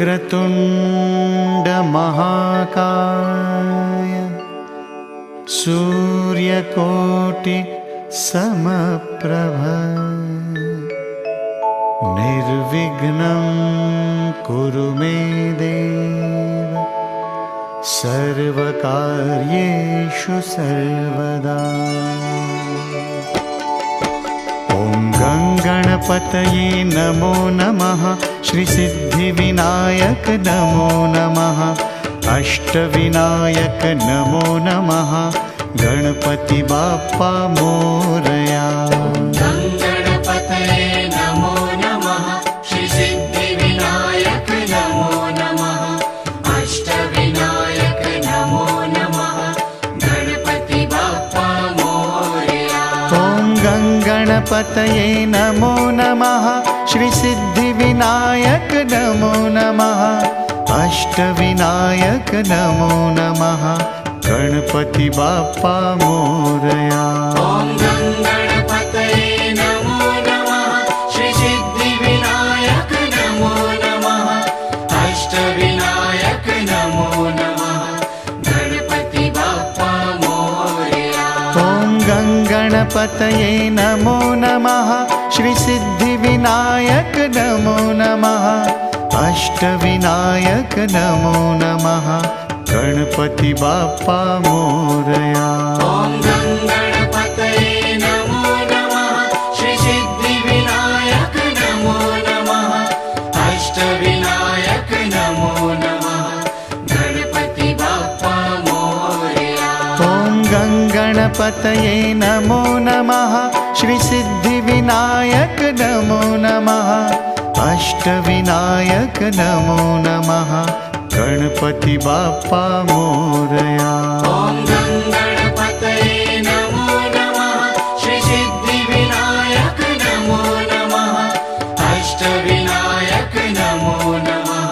वक्रतुण्ड महाकाय सूर्यकोटि समप्रभ निर्विघ्नं कुरु मे देव सर्वकार्येषु सर्वदा। ॐ गणपतये नमो नमः, श्रीसिद्धिविनायक नमो नमः, अष्टविनायक नमो नमः, गणपति बाप्पा मोरया। गणपतये नमो नमः, श्रीसिद्धिविनायक नमो नमः, अष्टविनायक नमो नमः, गणपति बाप्पा मोरया। ॐ गणपतये नमो नमः, श्रीसिद्धिविनायक नमो नमः, अष्टविनायक नमो नमः, गणपति बाप्पा मोरया। ॐ गणपतये नमो नमः, श्रीसिद्धिविनायक नमो नमः, अष्टविनायक नमो नमः, गणपति बाप्पा मोरया। ॐ गणपतये नमो नमः, श्रीसिद्धिविनायक नमो नमः, अष्टविनायक नमो नमः, गणपति बाप्पा मोरया। ॐ गणपतये नमो नमः, श्रीसिद्धिविनायक नमो नमः, अष्टविनायक नमो नमः, गणपति बाप्पा मोरया। ॐ गणपतये नमो नमः, श्रीसिद्धिविनायक नमो नमः, अष्टविनायक नमो नमः, गणपति बाप्पा मोरया। ॐ गणपतये नमो नमः, श्रीसिद्धिविनायक नमो नमः, अष्टविनायक नमो नमः,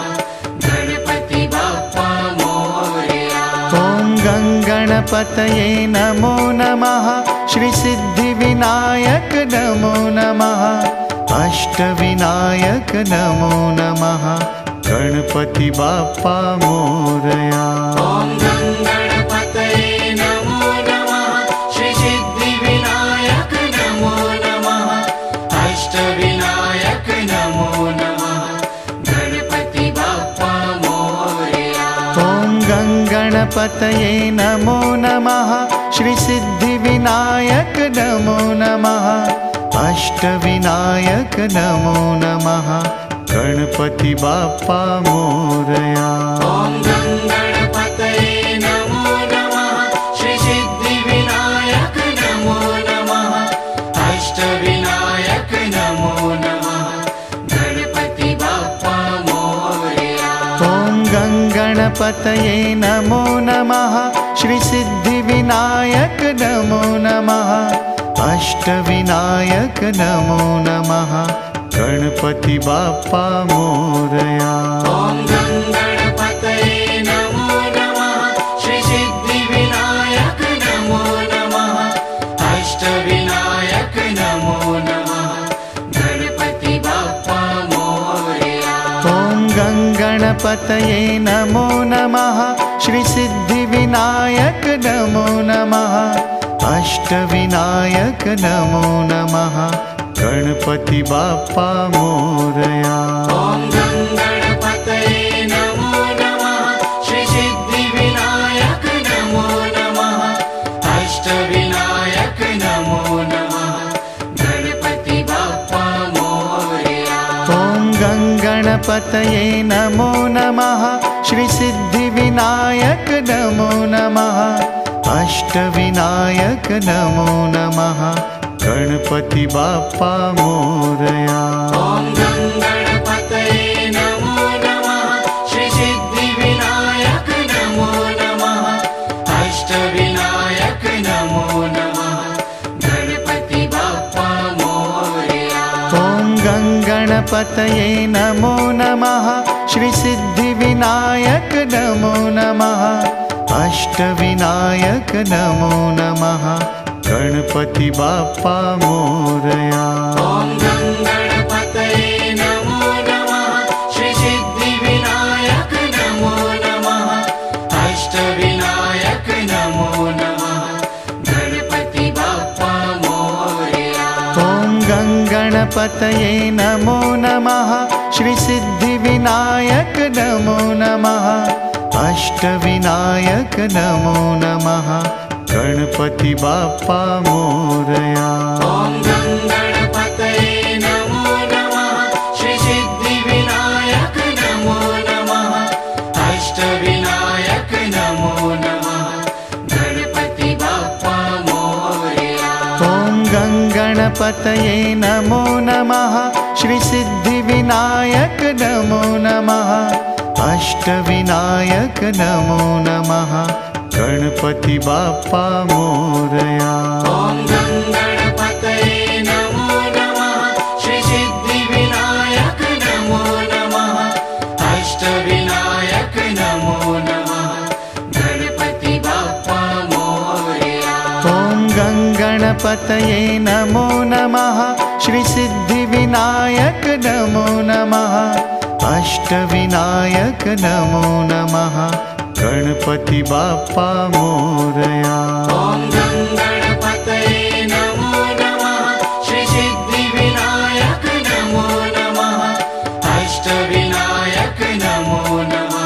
गणपति बाप्पा मोरया। ॐ गणपतये नमो नमः, श्रीसिद्धिविनायक नमो नमः, अष्टविनायक नमो नमः, गणपति बाप्पा मोरया। ॐ गणपतये नमो नमः, श्रीसिद्धिविनायक नमो नमः, अष्टविनायक नमो नमः, गणपति बाप्पा मोरया। ॐ गणपतये नमो नमः, श्रीसिद्धिविनायक नमो नमः, अष्टविनायक नमो नमः, गणपति बाप्पा मोरया। ॐ गणपतये नमो नमः, श्रीसिद्धिविनायक नमो नमः, अष्टविनायक नमो नमः, गणपति बाप्पा मोरया। ॐ गणपतये नमो नमः, श्रीसिद्धिविनायक नमो नमः, अष्टविनायक नमो नमः, गणपति बाप्पा मोरया। ॐ गणपतये नमो नमः, श्रीसिद्धिविनायक नमो नमः, अष्टविनायक नमो नमः, गणपति बाप्पा मोरया। ॐ गणपतये नमो नमः, श्रीसिद्धिविनायक नमो नमः, अष्टविनायक नमो नमः, गणपति बाप्पा मोरया। ॐ गणपतये नमो नमः, श्रीसिद्धिविनायक नमो नमः, अष्टविनायक नमो नमः, गणपति बाप्पा मोरया। ॐ गणपतये नमो नमः, श्रीसिद्धिविनायक नमो नमः, अष्टविनायक नमो नमः, गणपति बाप्पा मोरया। ॐ गणपतये नमो नमः, श्रीसिद्धिविनायक नमो नमः, अष्टविनायक नमो नमः, गणपति बाप्पा मोरया। ॐ गणपतये नमो नमः, श्रीसिद्धिविनायक नमो नमः, अष्टविनायक नमो नमः, गणपति बाप्पा मोरया। ॐ गणपतये नमो नमः, श्रीसिद्धिविनायक गणपतये नमो नमः श्रीसिद्धिविनायक नमो नमः अष्टविनायक नमो नमः गणपति बाप्पा मोरया। ॐ गणपतये नमो नमः श्रीसिद्धिविनायक नमो नमः अष्टविनायक नमो नमः गणपति बाप्पा मोरया। ॐ गणपतये नमो नमः श्रीसिद्धिविनायक नमो नमः अष्टविनायक नमो नमः गणपति बाप्पा मोरया। ॐ गणपतये नमो नमः श्रीसिद्धिविनायक नमो नमः अष्टविनायक नमो नमः गणपति बाप्पा मोरया। ॐ गणपतये नमो नमः श्रीसिद्धिविनायक नमो नमः अष्टविनायक नमो नमः गणपति बाप्पा मोरया। ॐ गणपतये नमो नमः श्रीसिद्धिविनायक नमो नमः अष्टविनायक नमो नमः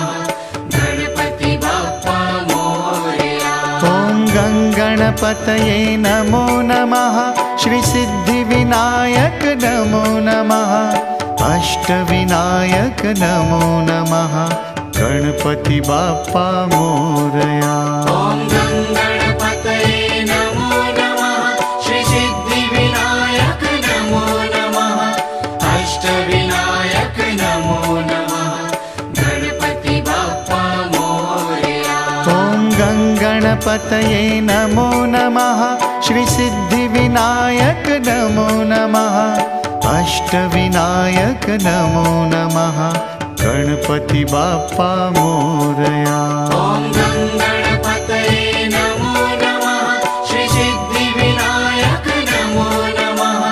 गणपति बाप्पा मोरया। ॐ गणपतये नमो नमः श्रीसिद्धिविनायक नमो नमः अष्टविनायक नमो नमः गणपति बाप्पा मोरया। ॐ गणपतये नमो नमः श्रीसिद्धिविनायक नमो नमः अष्टविनायक नमो नमः गणपति बाप्पा मोरया। ॐ गणपतये नमो नमः श्रीसिद्धिविनायक नमो नमः अष्टविनायक नमो नमः गणपति बाप्पा मोरया। ॐ गणपतये नमो नमः श्रीसिद्धिविनायक नमो नमः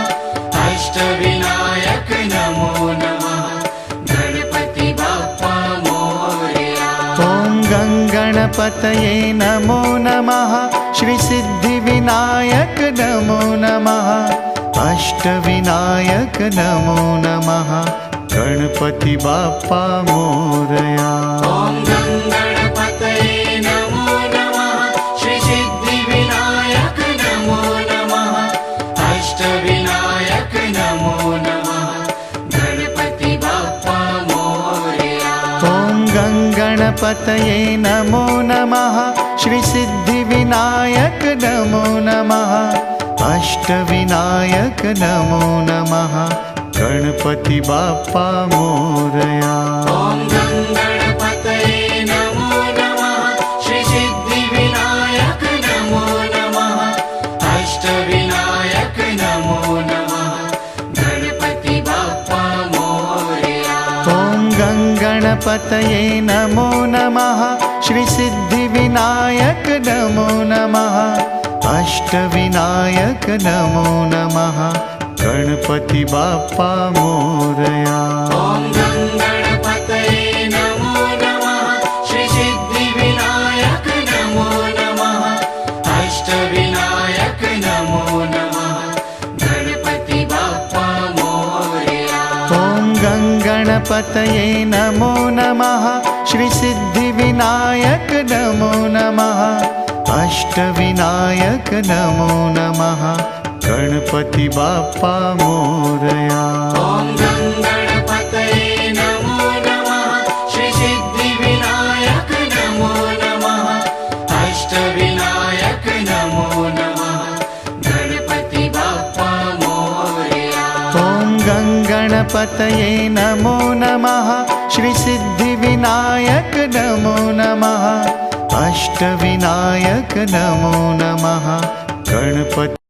अष्टविनायक नमो नमः गणपति बाप्पा मोरया। ॐ गणपतये नमो नमः श्रीसिद्धिविनायक नमो नमः अष्टविनायक नमो नमः गणपति बाप्पा मोरया। ॐ गणपतये नमो नमः श्रीसिद्धिविनायक नमो नमः अष्टविनायक नमो नमः गणपति बाप्पा मोरया। ॐ गणपतये नमो नमः श्रीसिद्धिविनायक नमो नमः अष्टविनायक नमो नमः गणपति बाप्पा मोरया। ॐ गणपतये नमो नमः श्रीसिद्धिविनायक नमो नमः अष्टविनायक नमो नमः गणपति बाप्पा मोरया। ॐ गणपतये नमो नमः श्रीसिद्धिविनायक नमो नमः अष्टविनायक नमो नमः गणपति बाप्पा मोरया। ॐ गणपतये नमो नमः श्रीसिद्धिविनायक नमो नमः अष्टविनायक नमो नमः गणपति बाप्पा मोरया। ॐ गणपतये नमो नमः श्रीसिद्धिविनायक नमो नमः अष्टविनायक नमो नमः गणपति बाप्पा मोरया। ॐ गणपतये नमो नमः श्रीसिद्धिविनायक नमो नमः अष्टविनायक नमो नमः गणपति बाप्पा मोरया। ॐ गणपतये नमो नमः श्रीसिद्धिविनायक नमो नमः अष्टविनायक नमो नमः गणपति